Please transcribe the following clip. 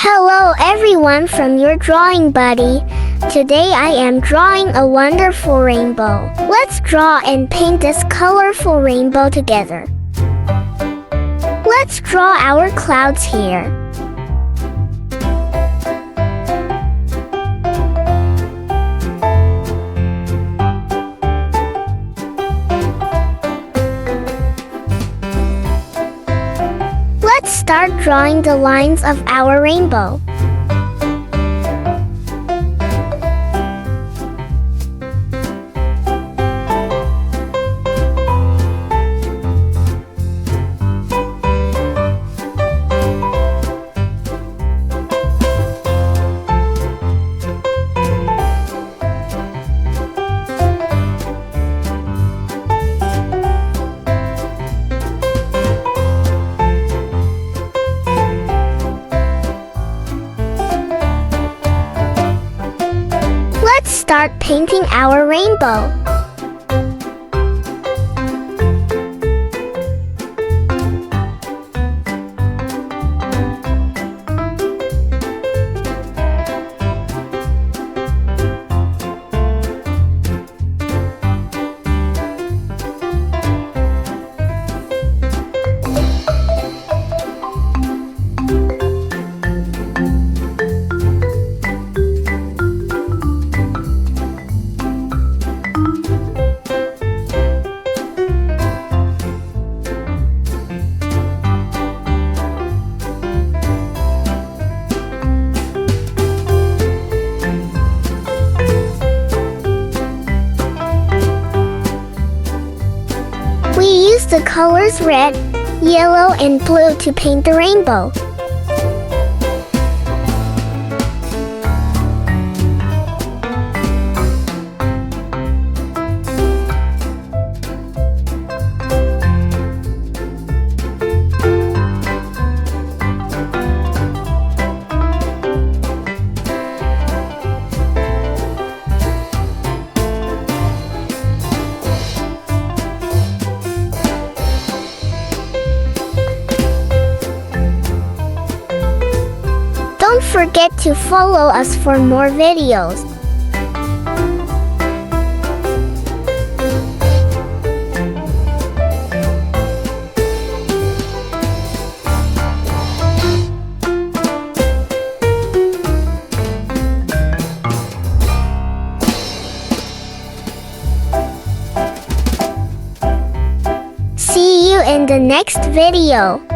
Hello everyone from your drawing buddy. Today I am drawing a wonderful rainbow. Let's draw and paint this colorful rainbow together. Let's draw our clouds here. Let's start drawing the lines of our rainbow. Let's start painting our rainbow. We use the colors red, yellow, and blue to paint the rainbow. Don't forget to follow us for more videos. See you in the next video.